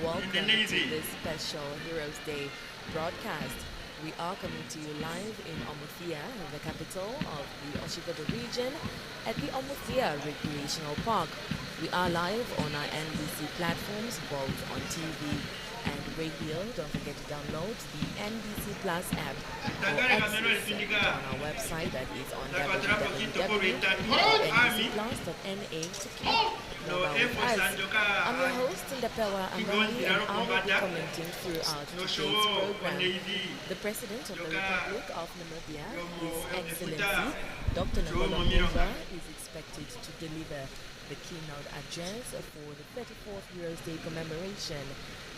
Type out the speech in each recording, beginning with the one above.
welcome to this special Heroes Day broadcast. We are coming to you live in Omuthiya, the capital of the Oshikoto region, at the Omuthiya Recreational Park. We are live on our NBC platforms, both on TV and radio. Don't forget to download the NBC Plus app or access it on our website, that is on www.nbcplus.na, to keep mobile with us. I'm your host, Ndapewa Ambali, and I will be commenting throughout today's program. The President of the Republic of Namibia, His Excellency Dr. Omugulugwoombwashe, is expected to deliver the keynote address for the 34th Heroes Day commemoration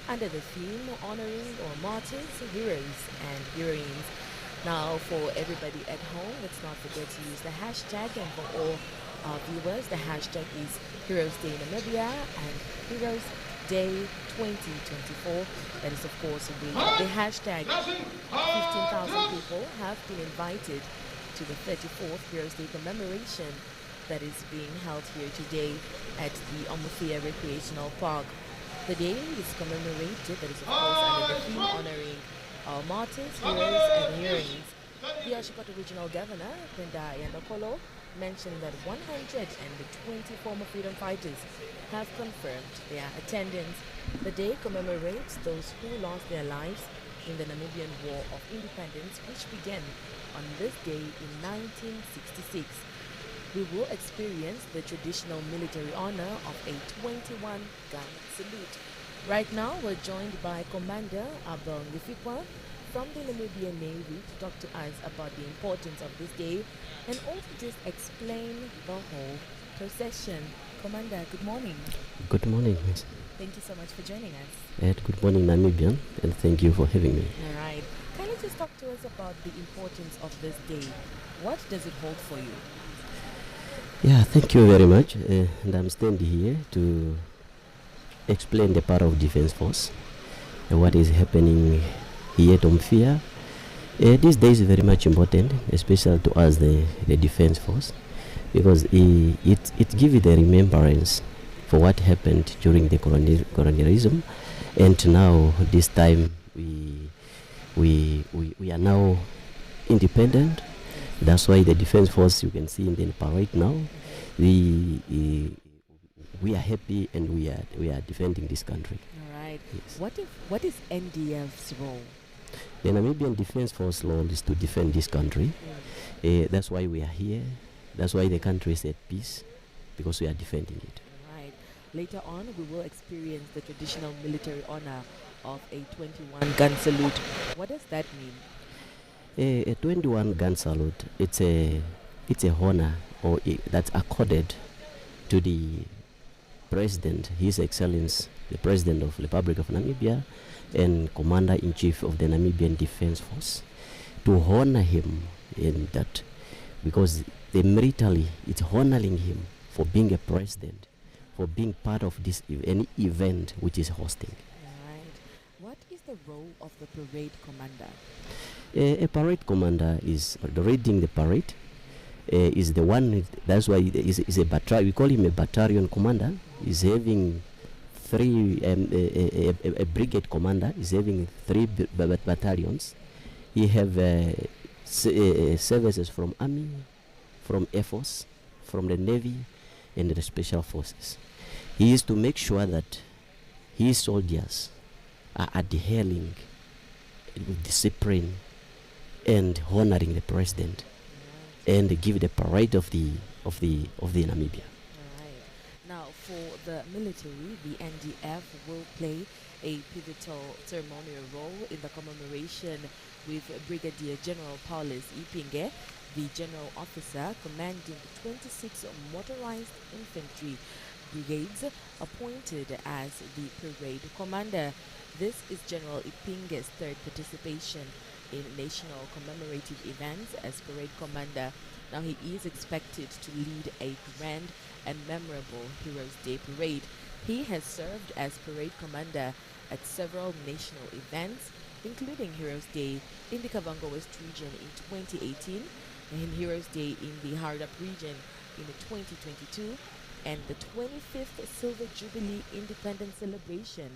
under the theme honoring our martyrs, heroes and heroines. Now, for everybody at home, let's not forget to use the hashtag, and for all our viewers, the hashtag is Heroes Day Namibia and Heroes Day 2024. That is, of course, with the hashtag. 15,000 people have been invited to the 34th Heroes Day commemoration that is being held here today at the Omuthiya Recreational Park. The day is commemorated, that is, of course, under the theme honoring our martyrs, heroes and heroines. The Oshikoto Regional Governor, Penda Yandokolo, mentioned that 120 former freedom fighters have confirmed their attendance. The day commemorates those who lost their lives in the Namibian War of Independence, which began on this day in 1966. We will experience the traditional military honor of a 21-gun salute. Right now, we're joined by Commander Abel Ngifikwa from the Namibian Navy to talk to us about the importance of this day and also just explain the whole procession. Commander, good morning. Good morning, miss. Thank you so much for joining us. Good morning, Namibian, and thank you for having me. All right. Can you just talk to us about the importance of this day? What does it hold for you? Yeah, thank you very much. And I'm standing here to explain the part of Defense Force and what is happening here at Omuthiya. This day is very much important, especially to us, the Defense Force, because it gives you the remembrance for what happened during the colonialism, and now this time we are now independent. That's why the Defense Force, you can see in the parade now, we are happy and we are defending this country. All right. Yes. What is NDF's role? The Namibian Defense Force role is to defend this country. That's why we are here. That's why the country is at peace, because we are defending it. All right. Later on, we will experience the traditional military honor of a 21-gun salute. What does that mean? A 21-gun salute, it's a honor that's accorded to the President, His Excellency, the President of the Republic of Namibia and Commander-in-Chief of the Namibian Defense Force, to honor him in that, because the military, it's honoring him for being a president, for being part of this any event which is hosting. Right. What is the role of the parade commander? A parade commander is leading the parade. Is the one. That's why is a battalion. We call him a battalion commander. Is having three. A brigade commander is having three battalions. He have services from Army, from Air Force, from the Navy, and the Special Forces. He is to make sure that his soldiers are adhering with discipline and honoring the president, and give the parade of the Namibia. Right. Now, for the military, the NDF will play a pivotal ceremonial role in the commemoration, with Brigadier General Paulus Ipinge, the General Officer commanding the 26 motorized infantry brigades, appointed as the parade commander. This is General Ipinge's third participation in national commemorative events as parade commander. Now, he is expected to lead a grand and memorable Heroes Day parade. He has served as parade commander at several national events, including Heroes Day in the Kavango West region in 2018, and Heroes Day in the Hardap region in 2022, and the 25th Silver Jubilee Independence Celebration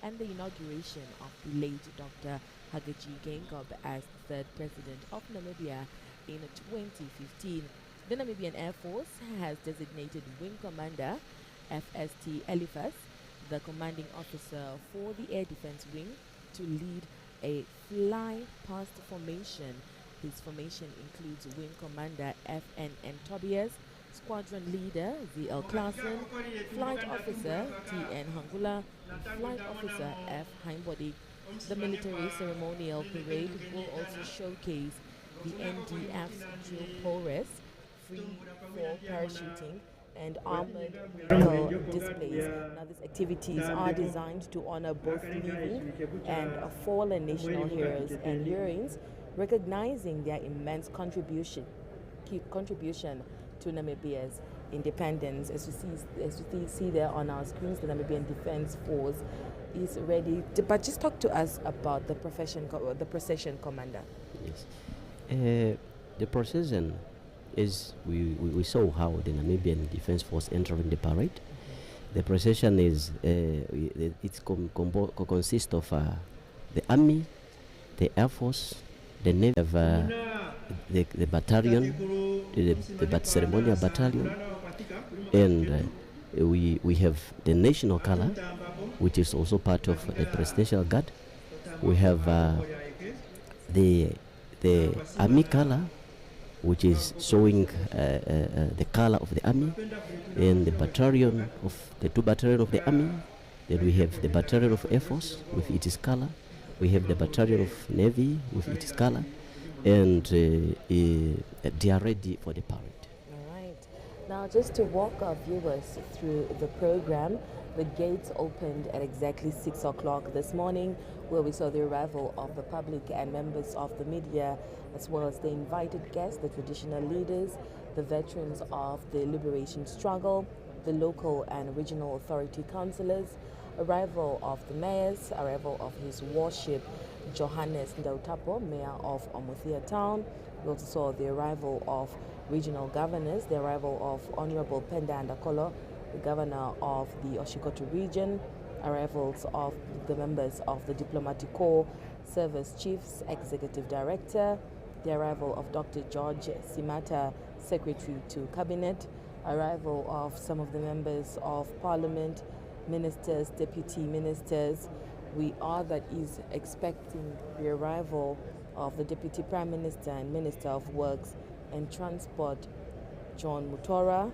and the inauguration of the late Dr. Hakainde Geingob as the third president of Namibia in 2015. The Namibian Air Force has designated Wing Commander FST Eliphas, the commanding officer for the Air Defense Wing, to lead a fly-past formation. His formation includes Wing Commander FNN Tobias, Squadron Leader ZL Klassen, Flight Officer TN Hangula, and Flight Officer F Heimbody. The military ceremonial parade will also showcase the NDF's drill chorus, free for parachuting, and armored vehicle displays. Now, these activities are designed to honor both living and fallen national heroes and heroines, recognizing their immense contribution to Namibia's independence. As you see there on our screens, the Namibian Defense Force is ready. But just talk to us about the procession, Commander. Yes, the procession is we saw how the Namibian Defense Force entering the parade. The procession is consists of the army, the air force, the navy, the battalion, the ceremonial battalion, and we have the national color, which is also part of the presidential guard. We have the army color, which is showing the color of the army, and the battalion of the two battalion of the army. Then we have the battalion of Air Force with its color. We have the battalion of Navy with its color, and they are ready for the parade. All right. Now, just to walk our viewers through the program, the gates opened at exactly 6 o'clock this morning, where we saw the arrival of the public and members of the media, as well as the invited guests, the traditional leaders, the veterans of the liberation struggle, the local and regional authority councillors, arrival of the mayors, arrival of His Worship Johannes Ndautapo, Mayor of Omuthiya Town. We also saw the arrival of regional governors, the arrival of Honorable Penda Ndakolo, the governor of the Oshikoto region, arrivals of the members of the Diplomatic Corps, Service Chiefs, Executive Director, the arrival of Dr. George Simata, Secretary to Cabinet, arrival of some of the members of Parliament, ministers, deputy ministers. We are that is expecting the arrival of the Deputy Prime Minister and Minister of Works and Transport, John Mutora,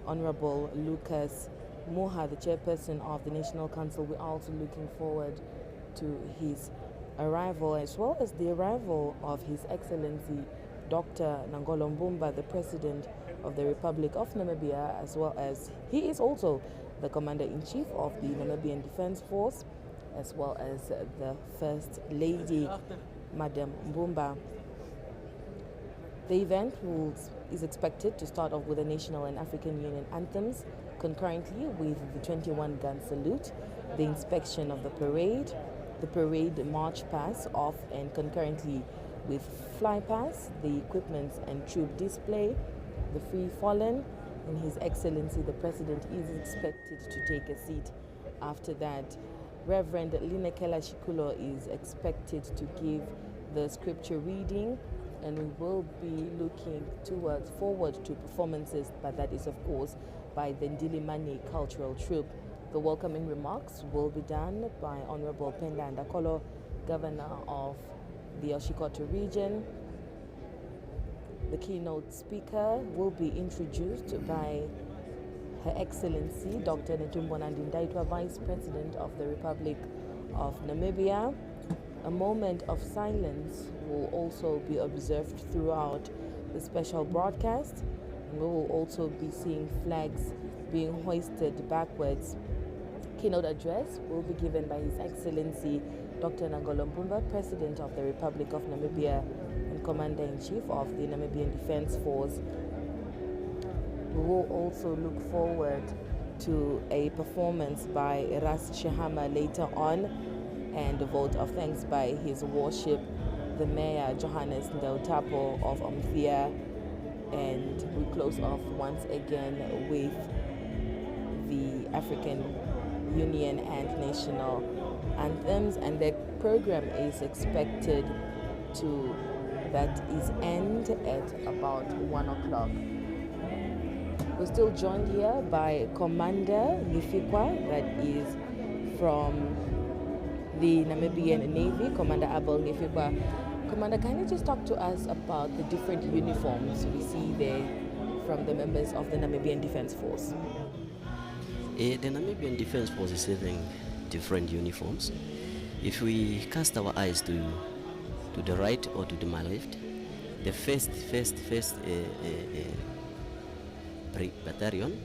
Honorable Lucas Moha, the chairperson of the National Council. We're also looking forward to his arrival, as well as the arrival of His Excellency Dr. Nangolo Mbumba, the President of the Republic of Namibia, as well as he is also the Commander-in-Chief of the Namibian Defense Force, as well as the First Lady, Madam Mbumba. The event is expected to start off with the National and African Union anthems, concurrently with the 21-gun salute, the inspection of the parade march pass off, and concurrently with fly pass, the equipment and troop display, the free fallen, and His Excellency the President is expected to take a seat. After that, Reverend Linekela Shikulo is expected to give the scripture reading, and we will be looking forward to performances, but that is of course by the Ndilimani Cultural Troupe. The welcoming remarks will be done by Honorable Penda Ndakolo, Governor of the Oshikoto region. The keynote speaker will be introduced by Her Excellency Dr. Netumbo Nandi-Ndaitwah, Vice President of the Republic of Namibia. A moment of silence will also be observed throughout the special broadcast, and we will also be seeing flags being hoisted backwards. Keynote address will be given by His Excellency Dr. Nangolo Mbumba, President of the Republic of Namibia and Commander-in-Chief of the Namibian Defense Force. We will also look forward to a performance by Ras Shahama later on, and a vote of thanks by His Worship the Mayor Johannes Ndautapo of Omuthiya, and we close off once again with the African Union and National anthems, and their program is expected to end at about 1 o'clock. We're still joined here by Commander Nifikwa, that is from the Namibian Navy, Commander Abel Nifikwa. Commander, can you just talk to us about the different uniforms we see there from the members of the Namibian Defense Force? The Namibian Defense Force is having different uniforms. If we cast our eyes to the right or to my left, the first battalion,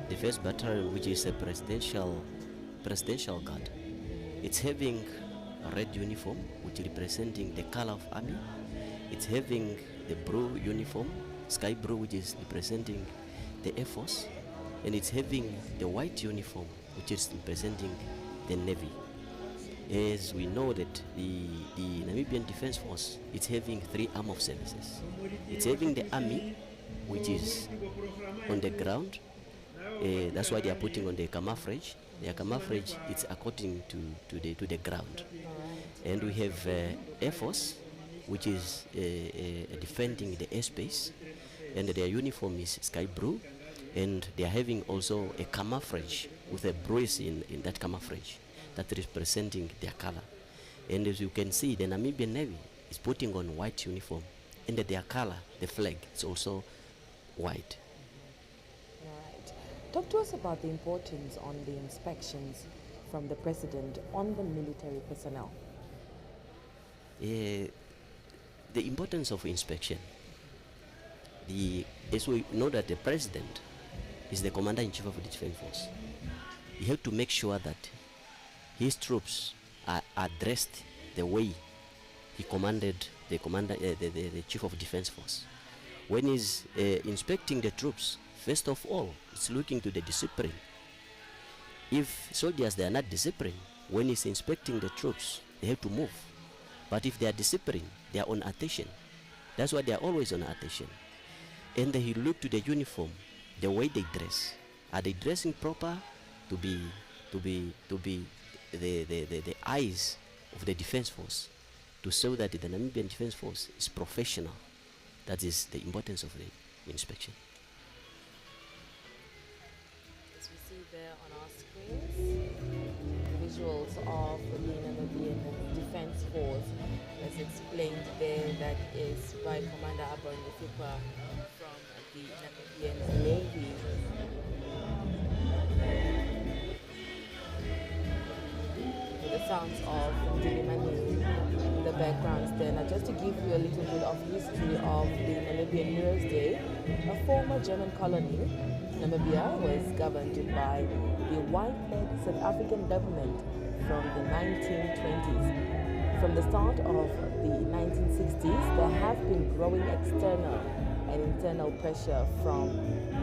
the first battalion, which is a presidential guard, it's having a red uniform, which is representing the color of army. It's having the blue uniform, sky blue, which is representing the Air Force, and it's having the white uniform, which is representing the Navy. As we know that the Namibian Defense Force, it's having 3 arm of services. It's having the army, which is on the ground. That's why they are putting on the camouflage. Their camouflage, it's according to the ground. And we have Air Force, which is defending the airspace, and their uniform is sky blue, and they are having also a camouflage with a bruise in that camouflage that is representing their color. And as you can see, the Namibian Navy is putting on white uniform, and their color, the flag, is also white. Right. Talk to us about the importance on the inspections from the President on the military personnel. The importance of inspection. As we know that the President is the Commander-in-Chief of the Defense Force. He has to make sure that his troops are dressed the way he commanded the Chief of Defense Force. When he's inspecting the troops, first of all, it's looking to the discipline. If soldiers, they are not disciplined, when he's inspecting the troops, they have to move. But if they are disciplined, they are on attention. That's why they are always on attention. And then he look to the uniform, the way they dress. Are they dressing proper to be the eyes of the defense force, to show that the Namibian Defense Force is professional? That is the importance of the inspection. As we see there on our screens, visuals of the Namibian Defense Force, as explained there, that is by Commander Abel Nifikwa from the Namibian Navy. The sounds of Dilimani in the background there. Now, just to give you a little bit of history of the Namibian Heroes Day, a former German colony, Namibia was governed by the white-led South African government from the 1920s. From the start of the 1960s, there have been growing external and internal pressure from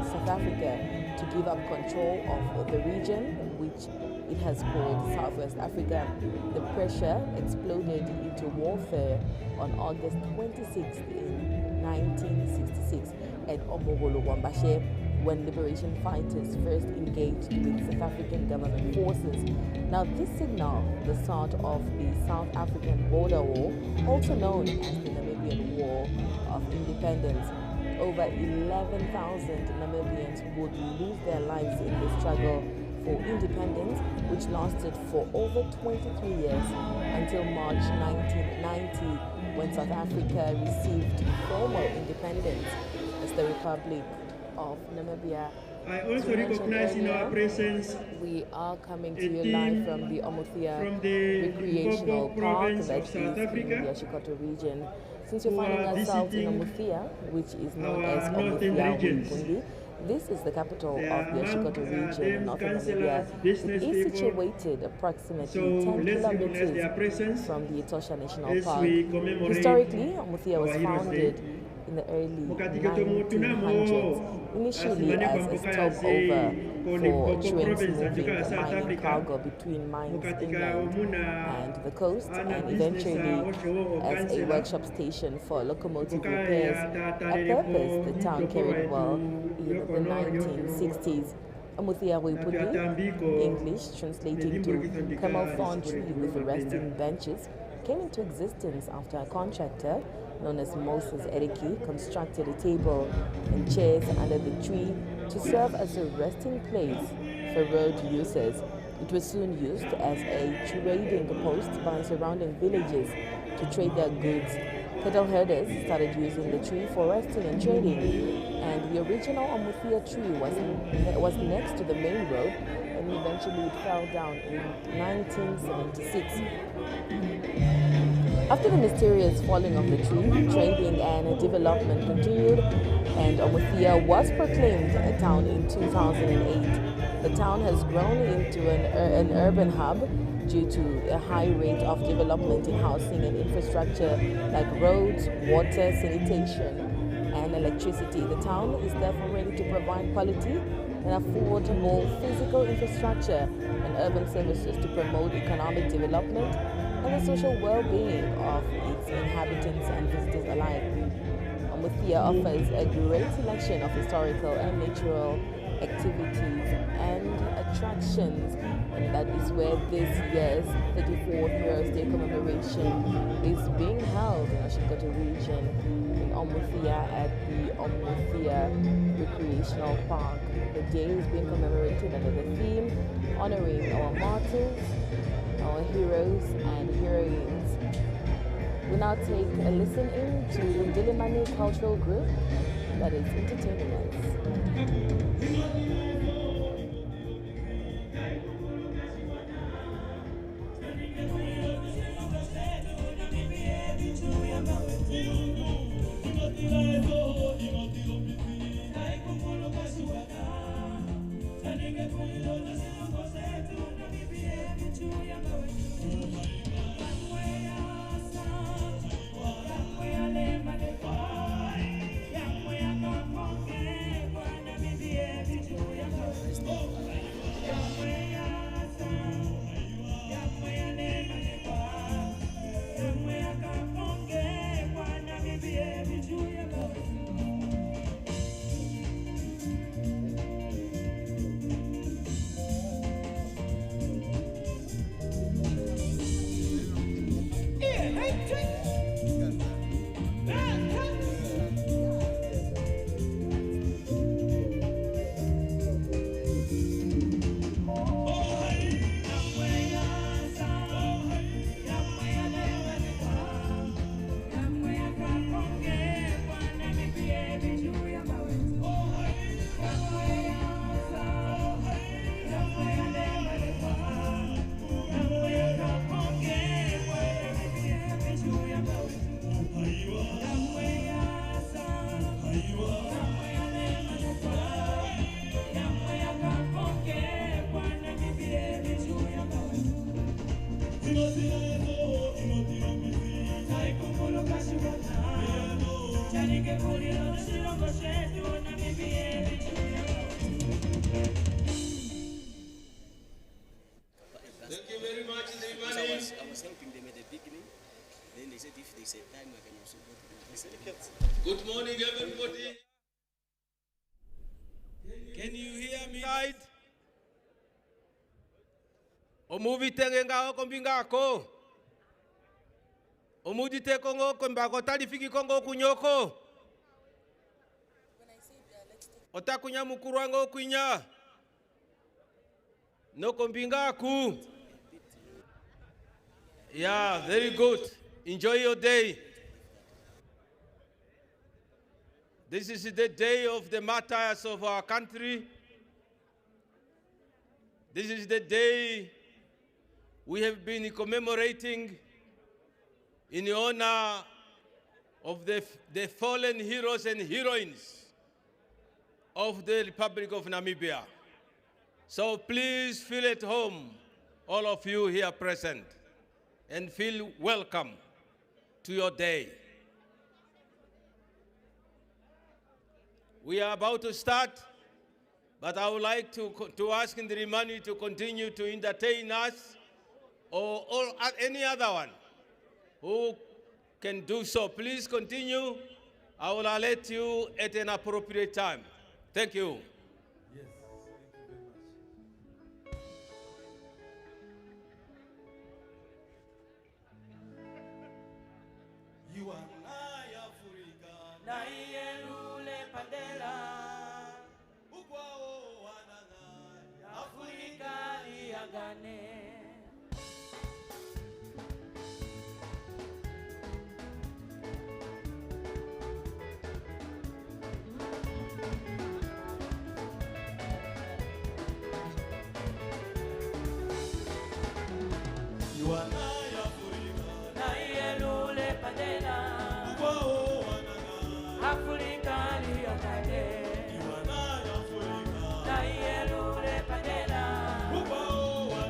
South Africa to give up control of the region, which it has called Southwest Africa. The pressure exploded into warfare on August 26th in 1966 at Omugulugwoombwashe, when liberation fighters first engaged with South African government forces. Now, this signaled the start of the South African Border War, also known as the Namibian War of Independence. Over 11,000 Namibians would lose their lives in the struggle for independence, which lasted for over 23 years until March 1990, when South Africa received formal independence as the Republic of Namibia. I also recognize in our presence we are coming to you live from the Omuthiya from the Recreational Park province that of is South in Africa, the Oshikoto region. Since you're finding ourselves in Omuthiya, which is known our as northern Omuthiya regions. Wimbundi, this is the capital There of the are Oshikoto region in northern councillors, Namibia. business It is people. situated approximately So 10 let's recognize their kilometers presence from the Etosha National as Park. we commemorate Historically, Omuthiya was our Heroes founded Day. in the early Mukatiketo mutunamo 1900s, initially asimane as a kwambuka stopover koni for Boko trains province moving anjuka South mining Africa. cargo between mines Mukatika inland omuna and the coast, ana and business eventually oshowo as a councillor. workshop station for locomotive Mukaya repairs, a tatalelepo purpose the town yitoko carried well waitu in the yokono 1960s. Omuthiya, English translating to camel thorn tree with resting benches, came into existence after a contractor known as Moses Eriki constructed a table and chairs under the tree to serve as a resting place for road users. It was soon used as a trading post by surrounding villages to trade their goods. Cattle herders started using the tree for resting and trading, and the original Omuthiya tree was next to the main road, and eventually it fell down in 1976. After the mysterious falling of the tree, trading and development continued, and Omuthiya was proclaimed a town in 2008. The town has grown into an urban hub due to a high rate of development in housing and infrastructure like roads, water, sanitation, and electricity. The town is therefore ready to provide quality and affordable physical infrastructure and urban services to promote economic development and the social well-being of its inhabitants and visitors alike. Omuthiya offers a great selection of historical and natural activities and attractions, and that is where this year's 34th Heroes Day commemoration is being held in Oshikoto region in Omuthiya at the Omuthiya Recreational Park. The day is being commemorated under the theme honoring our martyrs, our heroes and heroines. We now take a listen in to the Dilimani cultural group that is entertaining us. Good morning, everybody. Can you hear me? Omuvitenge ngao kombinga ko. Omudite kongo kombako talifiki kongo kunyoko. Otakunya mukuru wango kunya. No kombinga ku. Yeah, very good. Enjoy your day. This is the day of the martyrs of our country. This is the day we have been commemorating in honor of the fallen heroes and heroines of the Republic of Namibia. So please feel at home, all of you here present, and feel welcome to your day. We are about to start, but I would like to ask Ndirimani to continue to entertain us, or any other one who can do so. Please continue. I will let you at an appropriate time. Thank you. Yes, thank you very much. na iyelule pandela Afrika iagane na iyelule pandela Afrika iagane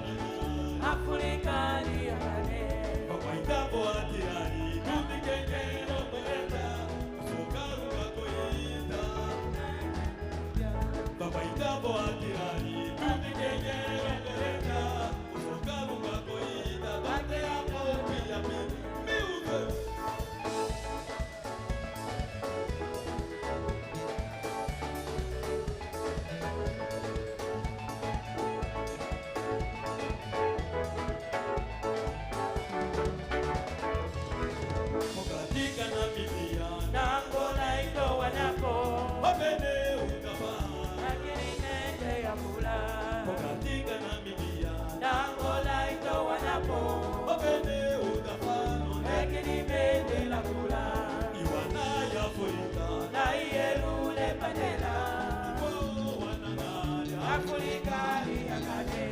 na iyelule pandela Afrika iagane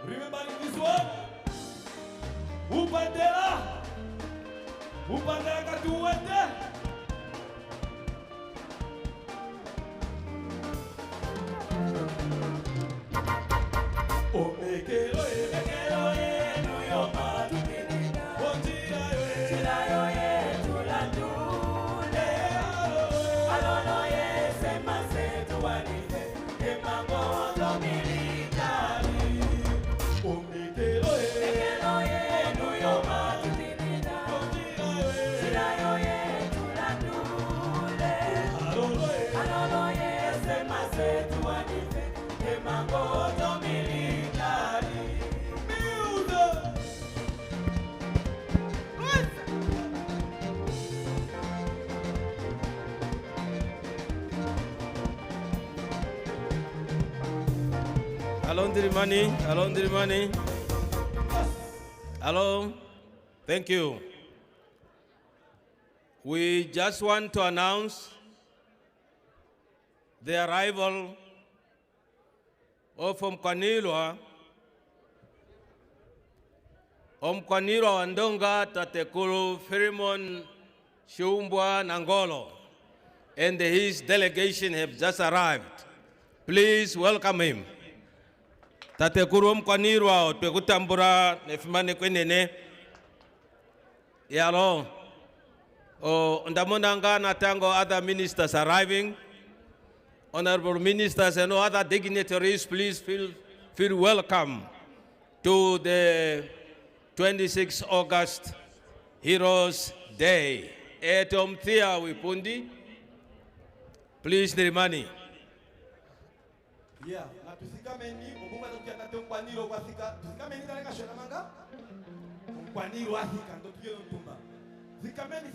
Remember this one? Upandela katuwete. Omekelo nuyoma tupinina. Tirayo tulandule. Alono semase tuwanite. Emango domilitari. Omekelo nuyoma tupinina. Tirayo tulandule. Alono semase tuwanite. Emango domilitari. Alon Dirimani. Hello. Thank you. We just want to announce the arrival of Omukwanilwa Wandonga Tatekuru Firimon Shumbwa Nangolo, and his delegation have just arrived. Please welcome him. Tatekuru Omukwanilwa Twekutambura Nefimane Kwenene Yalo Ndamonanga Natango, other ministers arriving. Honorable ministers and other dignitaries, please feel welcome to the 26th August Heroes Day. At Omuthiya Wipundi, please Dirimani. Yeah, tusikameni obumba tukiata Omukwanilwa kwasika tusikameni daleka shona manga Omukwanilwa ahika ndo tuyo ntumba zikameni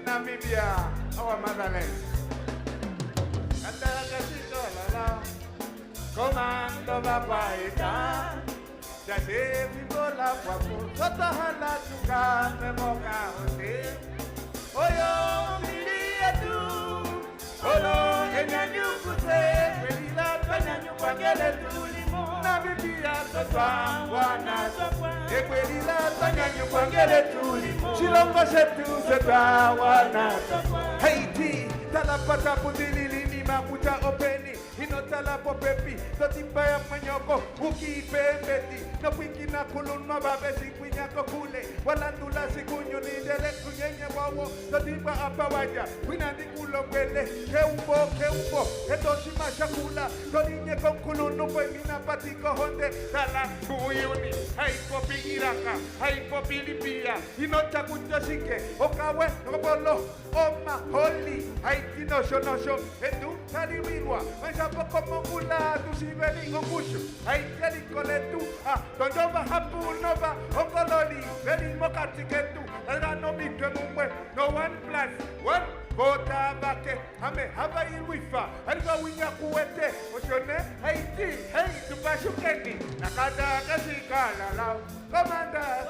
Namibia, our motherland. Comando Babaita, Jase Vibola Papo, Sotahala Tuka, Memoka Hote, Oyo Milia tu, Olo Enyanyu Kuse, Velila Kanyanyu Pangele Tulimo, Namibia Sotwa, Wana Sotwa, Equelila Kanyanyu Pangele Tulimo, Chilongo Setu Sotwa, Wana Sotwa, Haiti, Talapata Putili, Makuta Openi, Inotala Popepi, Totipaya Manyoko, Uki Pembeti, no Pinkina Kuluma Babesi, Quinako Kule, Walandula Sikunyo, Nidele, Kunyanya Wawo, Totipa Apawaja, Winandi Kulopele, Keumbo, Etoshima Shakula, Toninye Konkulu, Pemina Patiko Honde, Tala, Kuyuni, Haipopi Iraka, Haipopi Libia, Inota Kutoshike, Okawe, Obolo, Oma. Holy, Haiti no show, and do tally wilwa. When Sapoko Mula to see very Omushu, Haiti Coletu, Tonjova Hapu Nova, Okololi, very Mokatiketu, and no big no one plus one. Bota bake, ame haba iwifa, alifa winya kuwete, oshone, Haiti, hey, tupashukeni, nakada kasika lao, komanda.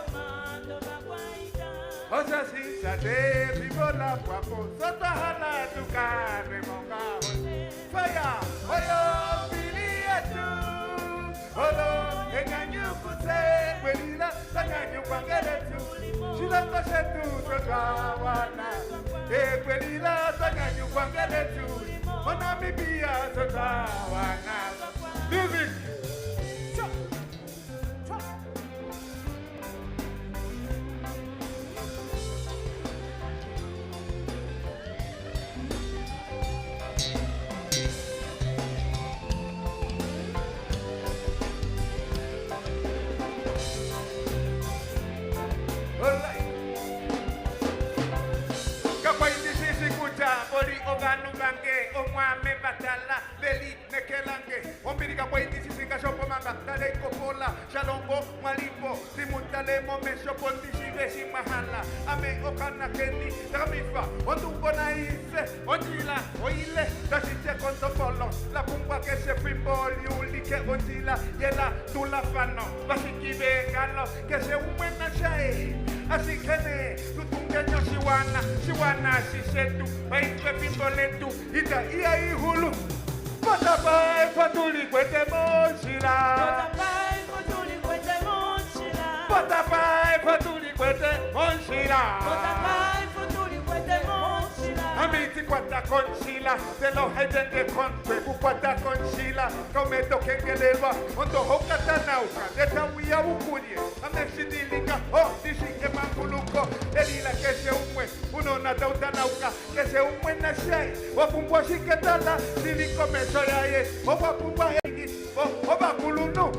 Osa sisa de bibola papo, soto hala tukane monga. Fire, oyo bilietu, olo, enganyu kuse, kwelila, sanganyu kwangeletu, shilongo shetu, sotawana. Ekwelila sanganyu kwangeletu, Namibia sotawana. Music. Boli oganu bange, omwame batala, beli nekelange, ombirika kwaiti sisinga shopo manga, dale kopola, shalongo, malipo, simutale momesho ponti shiveshi mahala, ame okana kendi, ramifa, ondungo na ise, onjila, oile, tashiche kontopolo, la pumba que se frimboli, ulike onjila, yela, tulafano, basikibe galo, que se umena shae, así que ne, tutungeño shiwana, shishetu, baitwe pimboletu, ita iya ihulu, Potapai fatuli kwete monshila. Potapai fatuli kwete monshila. Potapai fatuli kwete monshila. Potapai fatuli kwete monshila. Amiti kwata konshila, te lo hejende konpe, kukwata konshila, kometo kengelelwa, ondo hokata nauka, deta uya ukunie, ameshidilika, dishike manguluko, elila keshe umwe, uno na dauta nauka, keshe umwe na shai, wapumbwa shiketala, siliko meso yaye, wapumbwa hegi, wakulunu,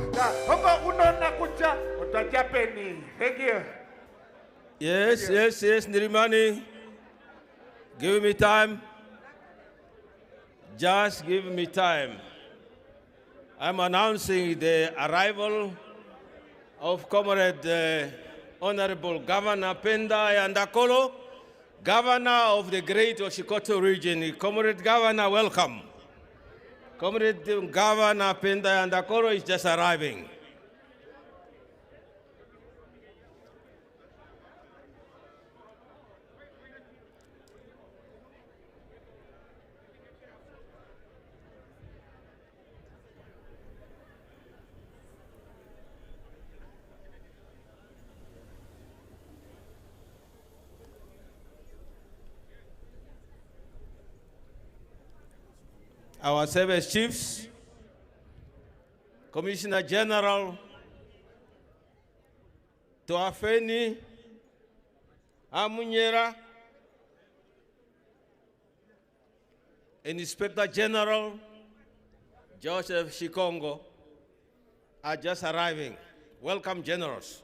unona kucha, otajapeni. Thank you. Yes, Nirimani. Give me time. Just give me time. I'm announcing the arrival of Comrade Honorable Governor Penda Yandakolo, Governor of the Great Oshikoto region. Comrade Governor, welcome. Comrade Governor Penda Yandakolo is just arriving. Our service chiefs, Commissioner General Toafeni Amunyera, Inspector General Joseph Shikongo are just arriving. Welcome, generals.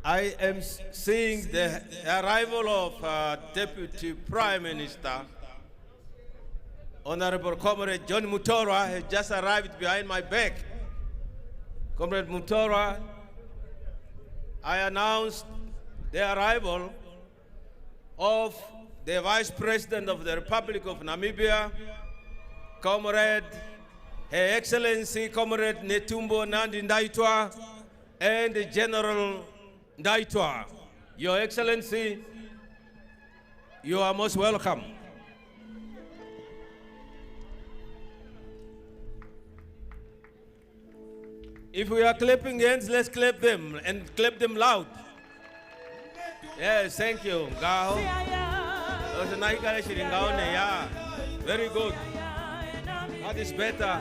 I am seeing the arrival of Deputy Prime Minister, Honorable Comrade John Mutora has just arrived behind my back. Comrade Mutora, I announced the arrival of the Vice President of the Republic of Namibia, Comrade Her Excellency Comrade Netumbo Nandi Ndaitwah, and General Ndaitwah. Your Excellency, you are most welcome. If we are clapping hands, let's clap them and clap them loud. Yes, thank you. Gao. Yeah. Very good. That is better.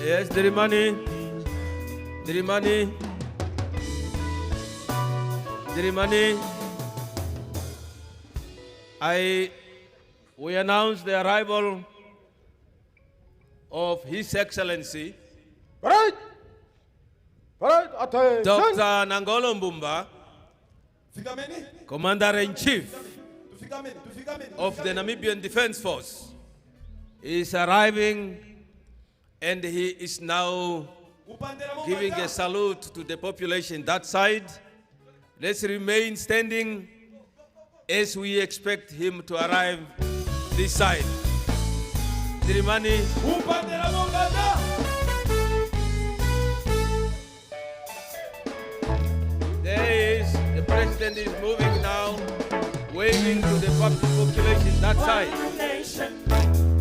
Yes, Dirimani. We announce the arrival of His Excellency, Right, attention. Dr. Nangolo Mbumba, Commander-in-Chief of the Namibian Defense Force, is arriving And he is now giving a salute to the population that side. Let's remain standing as we expect him to arrive this side. Tirimani. There is, the president is moving now, waving to the population that side. One nation,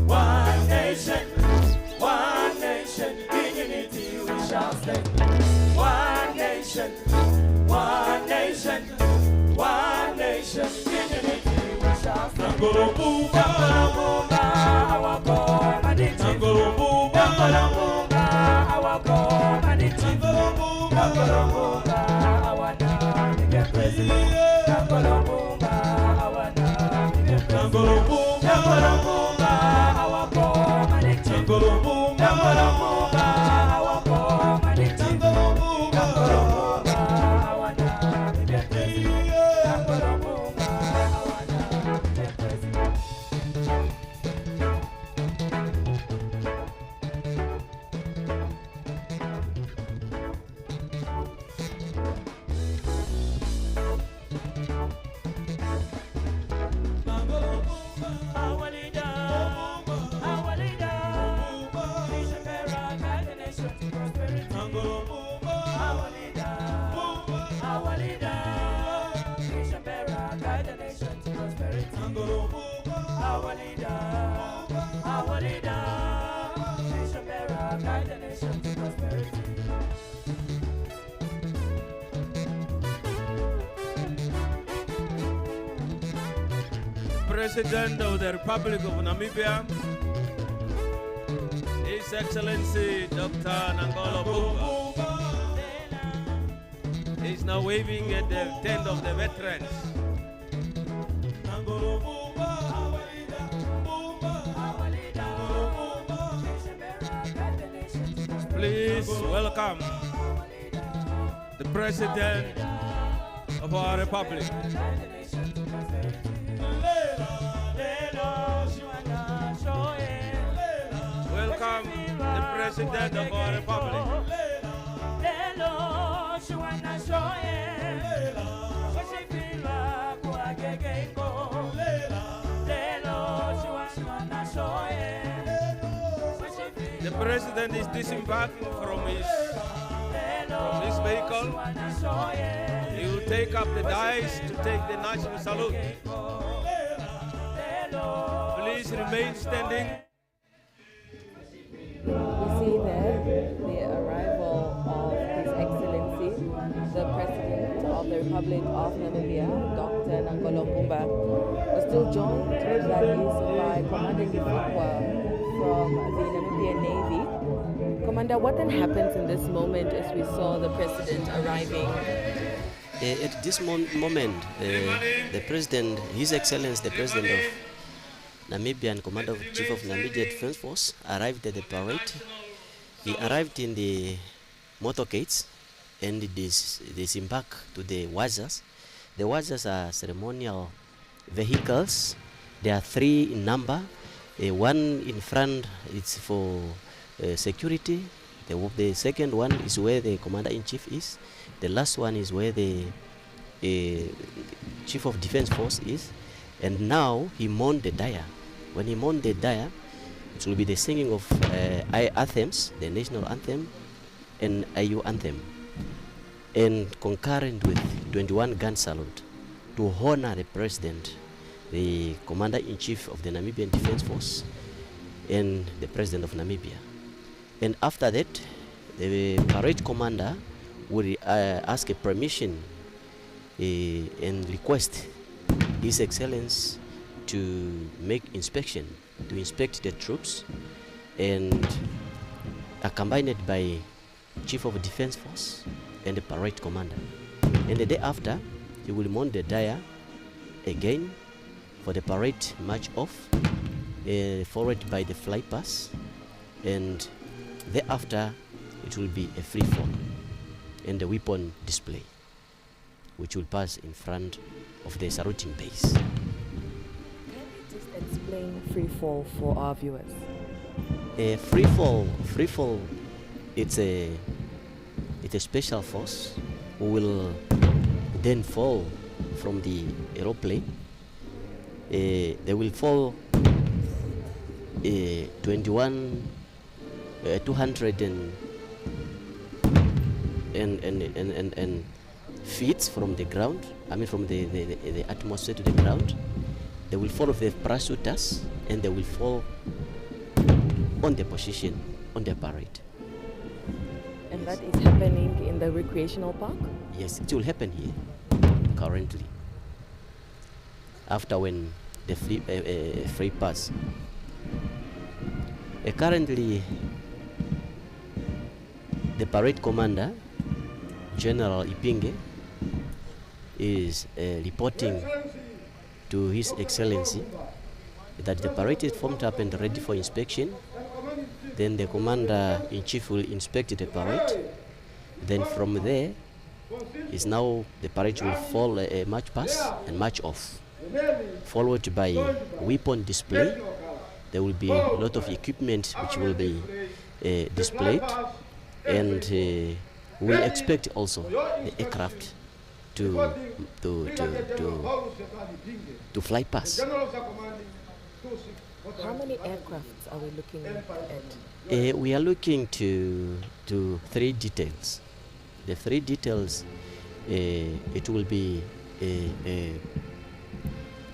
one nation, one nation, in unity we shall stand. One nation, one nation, one nation, in unity we shall stand. Nangolomumba, our commanding chief. Nangolomumba, our commanding chief. Nangolomumba, our Namibian president. Nangolomumba, our Namibian president. Nangolomumba, our commanding chief. Nangolomumba, our commanding chief. Nangolomumba, our Namibian president. Nangolomumba, our Namibian president. Our leader, we shall bear our guide the nation to prosperity. Our leader, we shall bear our guide the nation to prosperity. Our leader, we shall bear our guide the nation to prosperity. President of the Republic of Namibia, His Excellency Dr. Nangolomumba, is now waving at the tent of the veterans. Please welcome the President of our Republic. Welcome the President of our Republic. The President is disembarking from his vehicle. He will take up the dice to take the national salute. Please remain standing. We see there the arrival of His Excellency, the President of the Republic of Namibia, Dr. Nangolomumba. We're still joined, that is, by Commander Nifukwa from the Namibian Navy. Commander, what then happens in this moment as we saw the President arriving? At this moment, the President, His Excellency, the President of Namibia and Commander-in-Chief of Namibian Defense Force arrived at the parade. He arrived in the motorcades and disembarked to the wazas. The wazas are ceremonial vehicles. There are 3 in number. One in front is for security. The second one is where the Commander-in-Chief is. The last one is where the Chief of Defense Force is. And now he mounted the dia. When he mounted the dia, it will be the singing of anthems, the national anthem and IU anthem, and concurrent with 21 gun salute to honor the President, the Commander-in-Chief of the Namibian Defense Force, and the President of Namibia. And after that, the parade commander will ask a permission and request His Excellency to make inspection, to inspect the troops, and accompanied by Chief of Defense Force and the parade commander. And the day after, he will mount the dia again for the parade march off, followed by the fly pass, and thereafter it will be a free fall and the weapon display, which will pass in front of the saluting base. Can you just explain free fall for our viewers? Free fall, it's a special force who will then fall from the aeroplane. They will fall 200 and feet from the ground. I mean, from the atmosphere to the ground. They will fall off the parachuters and they will fall on the position on the parade. And that is happening in the recreational park? Yes, it will happen here currently. After when the free pass. Currently, the parade commander, General Ipinge, is reporting to His Excellency that the parade is formed up and ready for inspection. Then the commander-in-chief will inspect the parade. Then from there, is now the parade will fall a march pass and march off, followed by weapon display. There will be a lot of equipment which will be displayed, and we'll expect also the aircraft to fly past. How many aircrafts are we looking at? We are looking to 3 details. The 3 details, it will be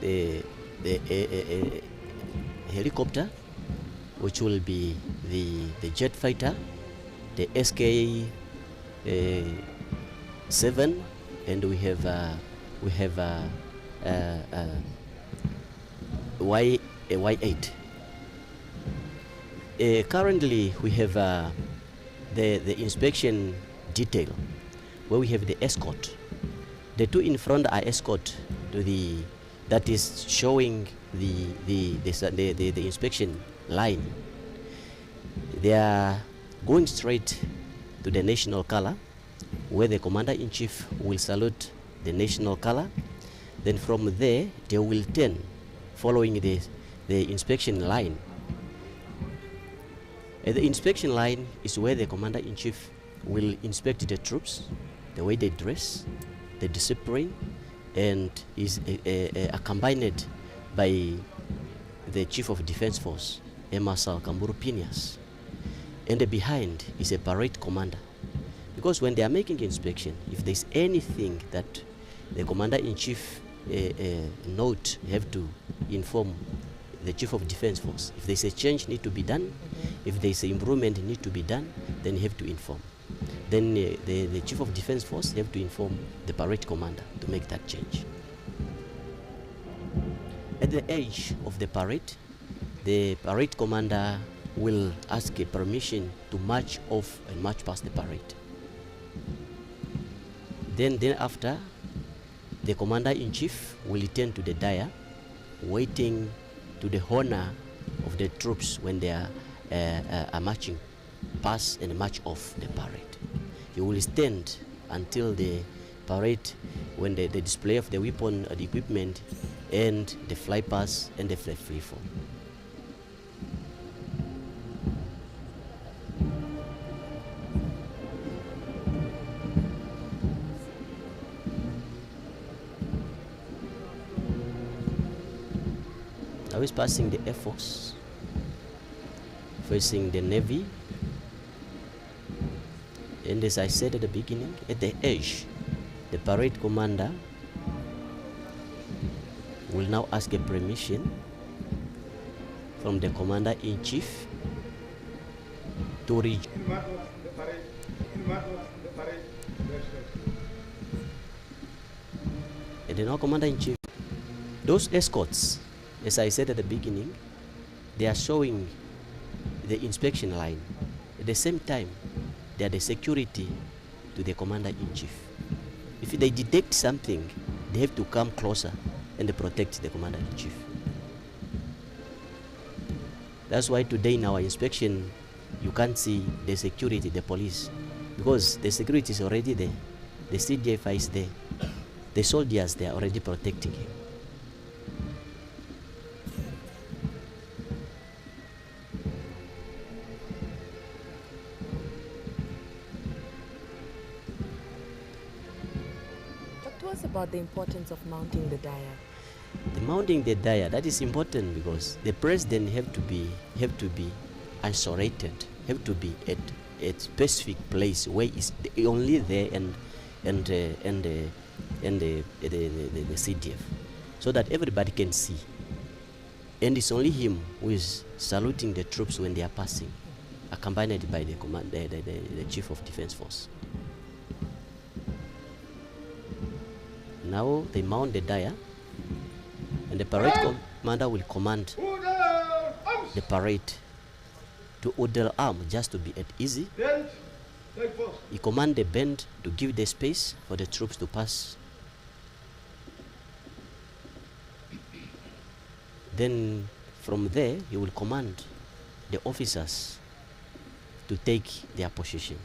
the helicopter, which will be the jet fighter, the SK-7, and we have Y8. Currently, we have the inspection detail, where we have the escort. The 2 in front are escort to that is showing the inspection line. They are going straight to the national color, where the commander-in-chief will salute the national color. Then from there, they will turn, following the inspection line. The inspection line is where the commander-in-chief will inspect the troops, the way they dress, the discipline, and is accompanied by the Chief of Defense Force, Emerson Kamburu Pinias. And behind is a parade commander. Because when they are making inspection, if there's anything that the commander-in-chief note, have to inform the Chief of Defense Force. If there's a change need to be done, if there's an improvement need to be done, then you have to inform. Then the Chief of Defense Force have to inform the parade commander to make that change. At the edge of the parade commander will ask a permission to march off and march past the parade. Then after, the commander-in-chief will return to the dia, waiting to the honor of the troops when they are marching past and march off the parade. He will stand until the parade, when the display of the weapon, the equipment, and the fly pass and the free fall. I was passing the Air Force, facing the Navy, and as I said at the beginning, at the edge, the parade commander will now ask a permission from the commander-in-chief to reach. And the commander-in-chief, those escorts, as I said at the beginning, they are showing the inspection line. At the same time, they are the security to the commander-in-chief. If they detect something, they have to come closer and protect the commander-in-chief. That's why today in our inspection, you can't see the security, the police, because the security is already there. The CDFI is there. The soldiers, they are already protecting him. about the importance of mounting the dia? The mounting the dia, that is important because the president have to be isolated, have to be at a specific place where is only there and the CDF, so that everybody can see. And it's only him who is saluting the troops when they are passing, accompanied by the chief of defense force. Now they mount the dia, and the parade commander will command the parade to order arm just to be at easy. He command the band to give the space for the troops to pass. Then from there he will command the officers to take their position,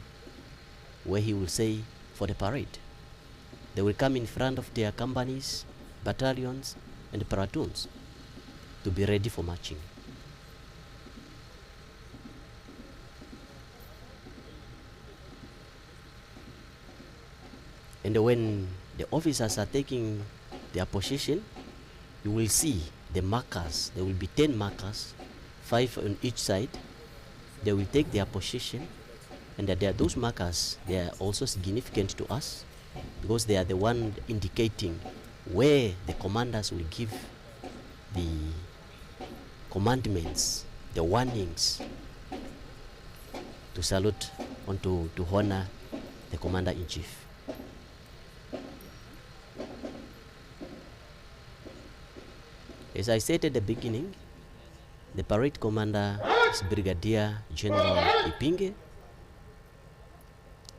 where he will say for the parade. They will come in front of their companies, battalions, and platoons to be ready for marching. And when the officers are taking their position, you will see the markers. There will be 10 markers, 5 on each side. They will take their position, and those markers, they are also significant to us because they are the one indicating where the commanders will give the commandments, the warnings to salute and to honor the commander-in-chief. As I said at the beginning, the parade commander is Brigadier General Ipinge,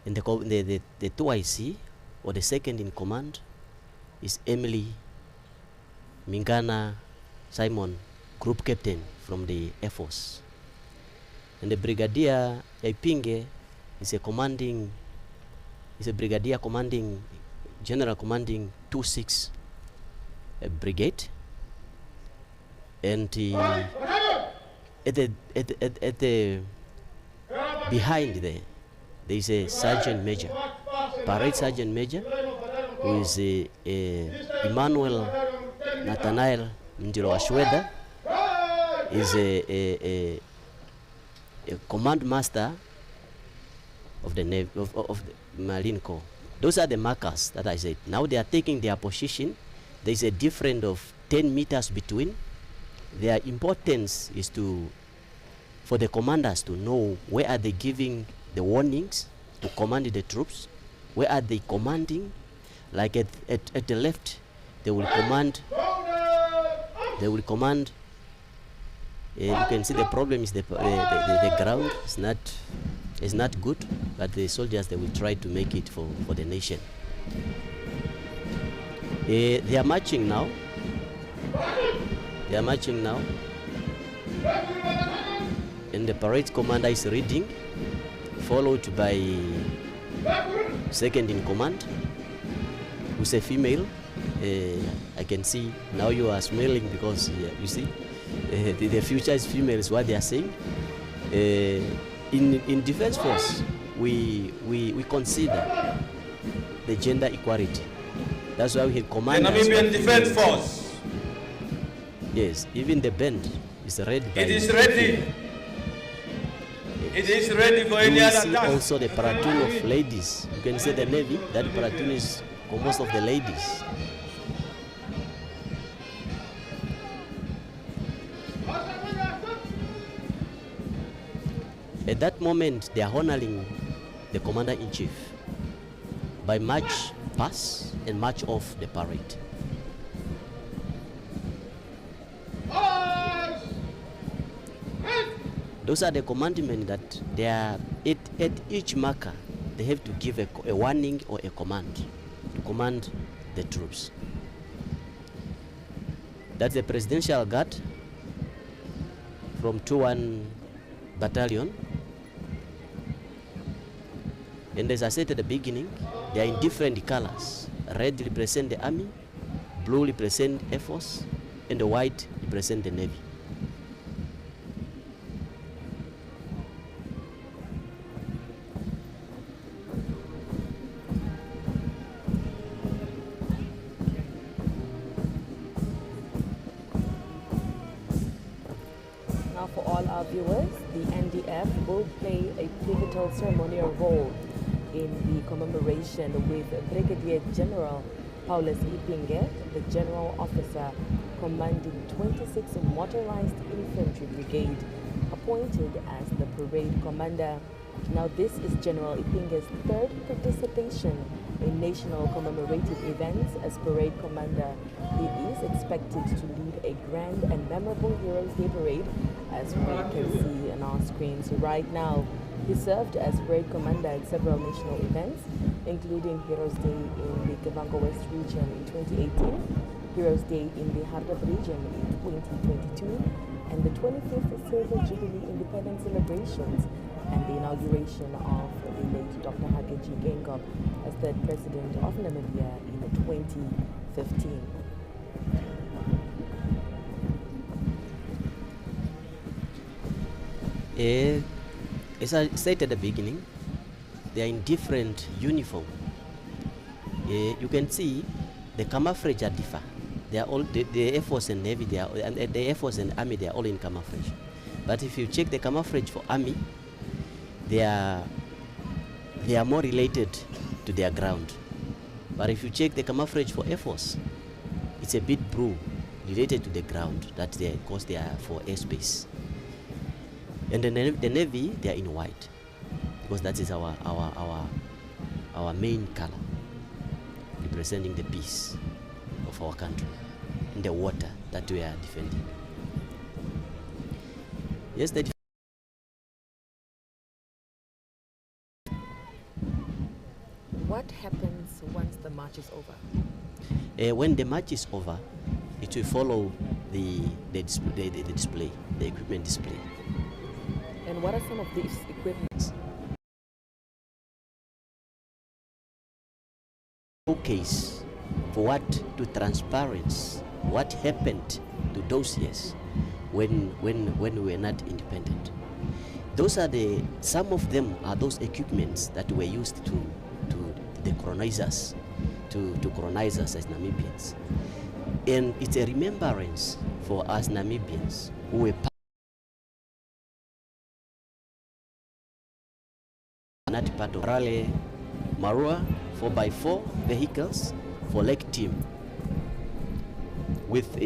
and the 2IC, or the second in command, is Emily Mingana Simon, Group Captain from the Air Force. And the Brigadier Ipinge is a brigadier commanding, general commanding 26 brigade. And at the behind there is a sergeant major, parade sergeant major, who is Emmanuel Nathanael Mnjiro is a command master of the Navy, of the Marine Corps. Those are the markers that I said. Now they are taking their position. There is a difference of 10 meters between. Their importance is for the commanders to know where are they giving the warnings to command the troops, where are they commanding. Like at the left, they will command. You can see the problem is the ground is not good, but the soldiers, they will try to make it for the nation. They are marching now. And the parade commander is reading, followed by second in command, who's a female. I can see now you are smiling because you see the future is female is what they are saying. In defense force, we consider the gender equality. That's why we have commanders. The Namibian Defense Force. Yes, even the band is ready. It is ready. Yes. It is ready for any other task. Also the platoon of ladies. You can say the Navy, that platoon is composed of the ladies. At that moment, they are honoring the commander-in-chief by march pass and march off the parade. Those are the commandments that they are at each marker. They have to give a warning or a command to command the troops. That's the Presidential Guard from 21 Battalion. And as I said at the beginning, they are in different colors. Red represent the Army, blue represent Air Force, and the white represent the Navy. viewers, the NDF will play a pivotal ceremonial role in the commemoration with Brigadier General Paulus Ipinge, the General Officer commanding 26 Motorized Infantry Brigade, appointed as the parade commander. Now, this is General Ipinge's third participation in national commemorative events as parade commander. He is expected to lead a grand and memorable Heroes Day parade, as we can see on our screens right now. He served as parade commander at several national events, including Heroes Day in the Kavango West region in 2018, Heroes Day in the Hardap region in 2022, and the 25th Silver Jubilee Independence celebrations and the inauguration of the late Dr. Hage Geingob as third president of Namibia in 2015. As I said at the beginning, they are in different uniform. You can see the camouflage are different. They are all the Air Force and Navy. And the Air Force and Army. They are all in camouflage. But if you check the camouflage for Army, they are more related to their ground. But if you check the camouflage for Air Force, it's a bit blue, related to the ground. That because they are for airspace. And the Navy, they are in white, because that is our main color, representing the peace of our country and the water that we are defending. Yes, What happens once the march is over? When the march is over, it will follow the display, the equipment display. And what are some of these equipments? Showcase for what to transparency, what happened to those years when we were not independent. Those are some of them are those equipments that were used to the colonizers, to colonize us as Namibians. And it's a remembrance for us Namibians who were not part of Raleigh, Marua 4x4 vehicles for leg team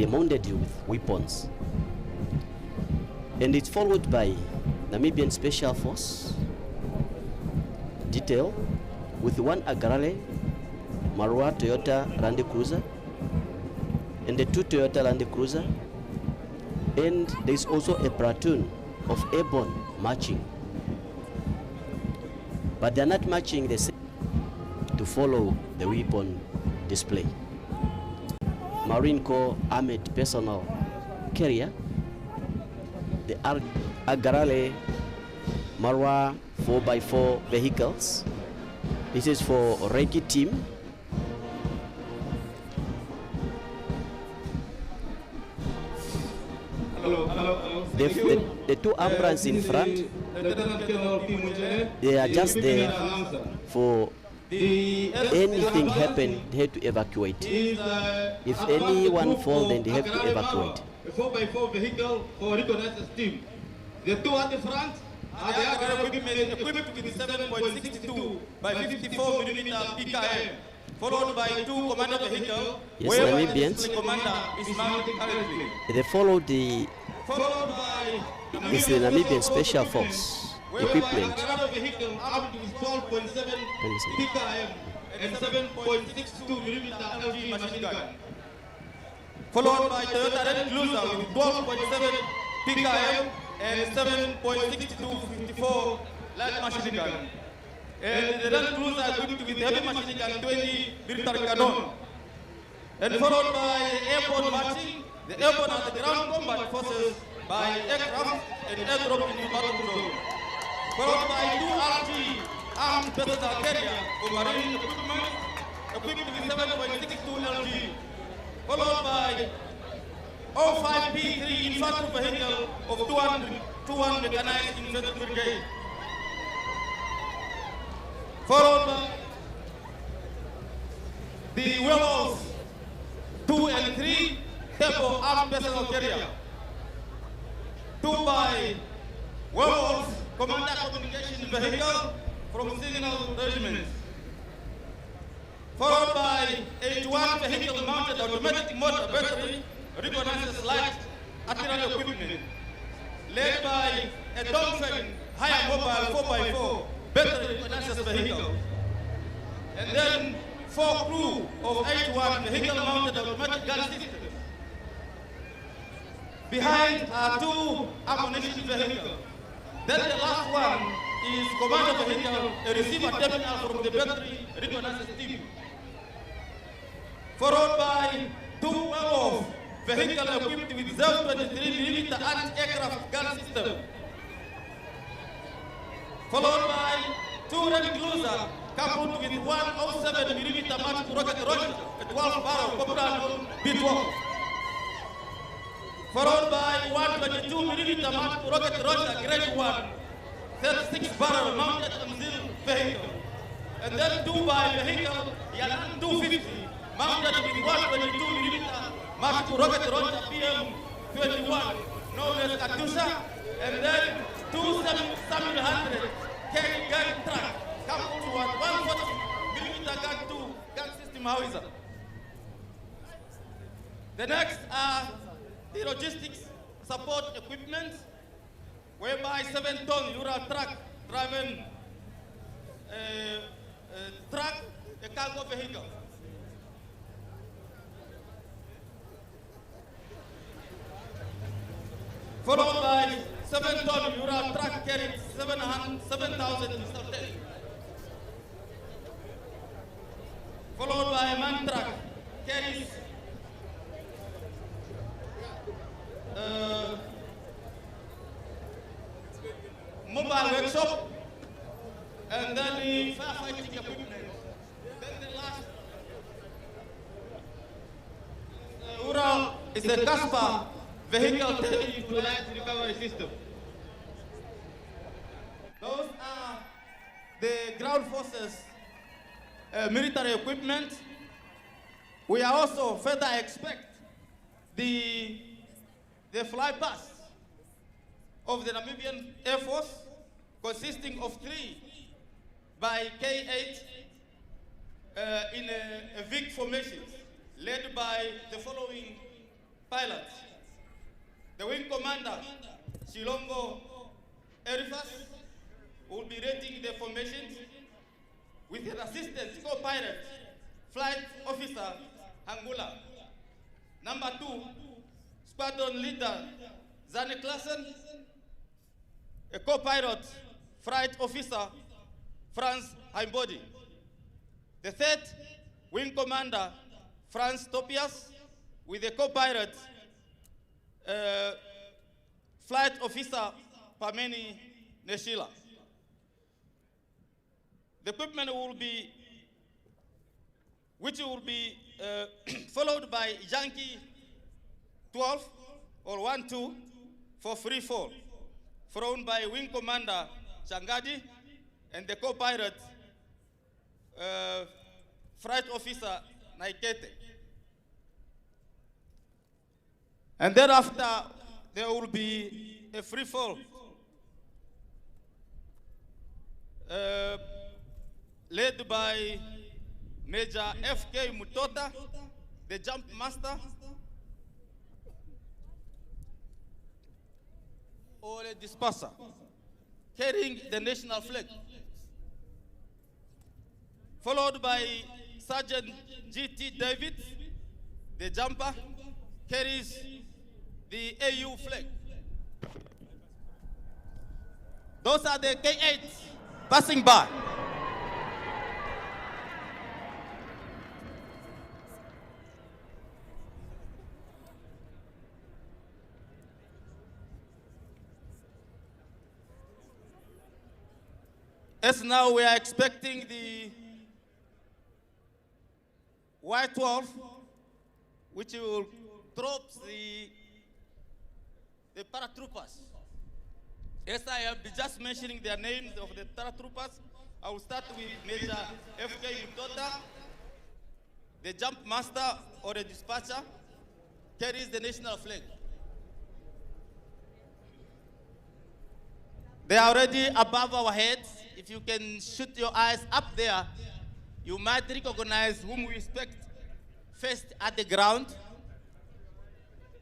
mounted with weapons. And it's followed by Namibian Special Force detail with one Agarale Marua Toyota Land Cruiser and the two Toyota Land Cruiser, and there's also a platoon of airborne marching, but they're not marching the same to follow the weapon display. Marine Corps Armored Personnel Carrier, the Agarale Marwa 4x4 vehicles. This is for Reiki team. The two ambulances in front, they are just there for anything happen, they have to evacuate. If anyone falls, then they have to evacuate. A 4x4 vehicle for reconnaissance team. The two at the front are the other equipment equipped with 7.62 by 54mm PKM, followed by two commander vehicles. Yes, Namibians. Commander is mounted currently. They followed by the Namibian Special Force equipment. Another vehicle armed with 12.7 PKM and 7.62mm LG machine gun, followed by Toyota Land Cruiser with 12.7 PKM and 7.6254 light machine gun, and the Land Cruiser equipped with heavy machine gun 20 military cannon, and followed by airborne marching, the airborne and the ground combat forces by aircraft and airdrop in the battle zone, followed by two RG armed personal carrier for marine equipment equipped with 7.62 LG, followed by 05P3 infantry vehicle of 200 mechanized infantry brigade, followed by the Willows 2 and 3 Tempo armed personal carrier, 2 by Werewolf Commander Communication Vehicle from Signal Regiment. Followed by 81 Vehicle Mounted Automatic Motor Battery Reconnaissance Light Artillery Equipment, led by a Dongfeng Higher Mobile 4x4 Battery Reconnaissance Vehicle. And then 4 crew of 81 Vehicle Mounted Automatic Gun Systems. Behind are 2 ammunition vehicles. Then the last one is commando vehicle, a receiver terminal from the battery reconnaissance team. Followed by 2 Werewolf vehicle equipped with 0.23mm anti-aircraft gun system. Followed by 2 Red Cruiser coupled with 107mm multiple rocket launcher, a 12-barrel Poprano B-12. Followed by 122mm multiple rocket launcher Grade 1, 36-barrel mounted Amzil vehicle. And then 2 by vehicle Yalan 250 mounted with 122mm multiple rocket launcher PM-21 known as Katusha. And then 2 700 carry gun truck coupled to 140mm gun 2 gun system howitzer. The next are the logistics support equipment, whereby 7-ton Ural truck driving truck, a cargo vehicle. Followed by 7-ton Ural truck carrying 7,000 insulted. Followed by a man truck carries mobile workshop, and then the firefighting equipment. Then the last Ural is a Casper vehicle taking to light recovery system. Those are the ground forces military equipment. We are also further expect the fly past of the Namibian Air Force, consisting of 3 by K8 in a VIC formation, led by the following pilots. The wing commander, Shilongo Erifas, will be rating the formations with an assistant co-pilot, flight officer Angula. Number 2, squadron leader Zane Klassen, a co-pilot, flight officer Franz Heimbody. The 3rd, wing commander Franz Topias, with a co-pilot, flight officer Pameni Neshila. The equipment which will be followed by Yankee 12 or 1-2 for free fall, flown by wing commander Changadi and the co-pilot flight officer Naikete. And thereafter, there will be a free fall led by Major F.K. Mutota, the jump master, or a disperser, carrying the national flag. Followed by Sergeant G.T. David, the jumper, carries the AU flag. Those are the K8 passing by. As now we are expecting the Y-12, which will drop the paratroopers. As I have been just mentioning their names of the paratroopers, I will start with Major F.K. Mutota, the jump master or the dispatcher, carries the national flag. They are already above our heads. If you can shoot your eyes up there, you might recognize whom we expect first at the ground,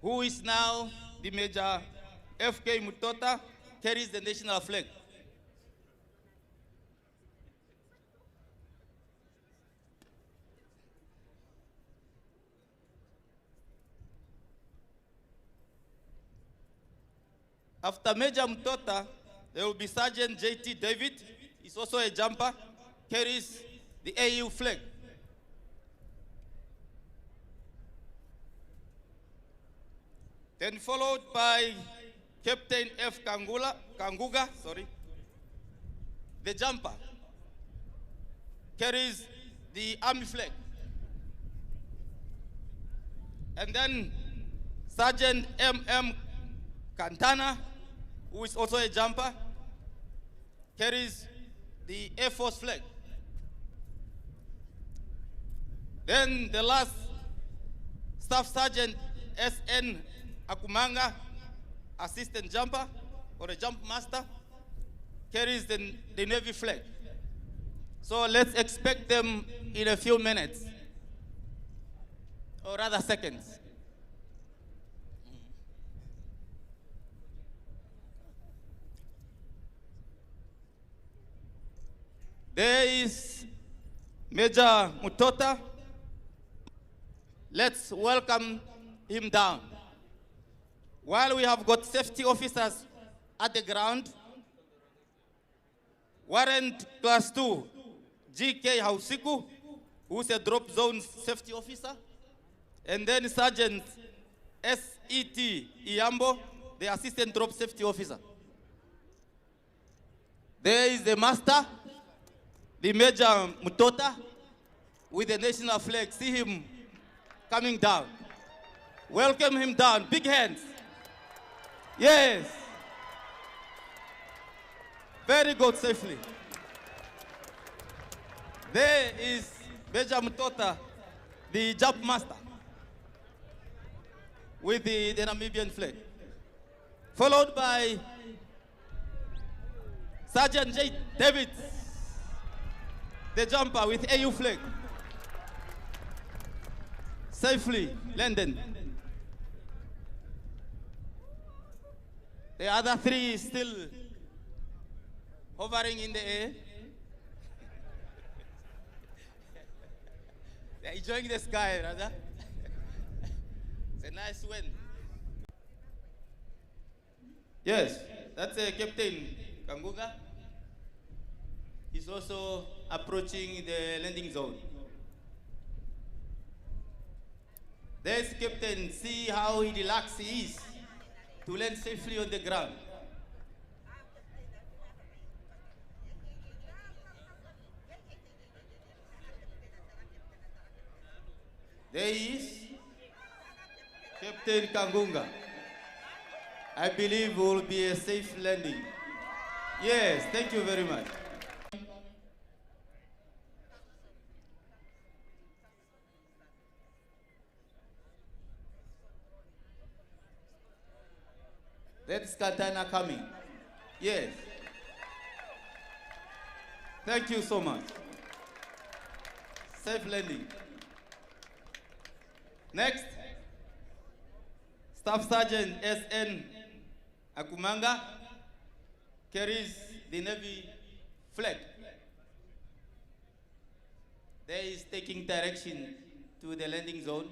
who is now the Major F.K. Mutota, carries the national flag. After Major Mutota, there will be Sergeant J.T. David. He's also a jumper, carries the AU flag. Then followed by Captain F. Kanguga, the jumper, carries the army flag. And then Sergeant M.M. Kantana, who is also a jumper, carries the Air Force flag. Then the last, Staff Sergeant S.N. Akumanga, assistant jumper or a jump master, carries the Navy flag. So let's expect them in a few minutes, or rather seconds. There is Major Mutota. Let's welcome him down. While we have got safety officers at the ground, Warrant Class 2, G.K. Hausiku, who's a drop zone safety officer, and then Sergeant S.E.T. Iyambo, the assistant drop safety officer. There is the master, the Major Mutota, with the national flag. See him coming down. Welcome him down, big hands. Yes. Very good, safely. There is Major Mutota, the jump master, with the Namibian flag. Followed by Sergeant J. David, the jumper with AU flag. Safely landed. The other three still hovering in the air. They're enjoying the sky, rather. It's a nice wind. Yes, that's Captain Kanguga. He's also approaching the landing zone. There's Captain. See how relaxed he is to land safely on the ground. There he is, Captain Kangunga. I believe will be a safe landing. Yes, thank you very much. That's Katana coming. Yes. Thank you so much. Safe landing. Next, Staff Sergeant S.N. Akumanga carries the Navy flag. There is taking direction to the landing zone.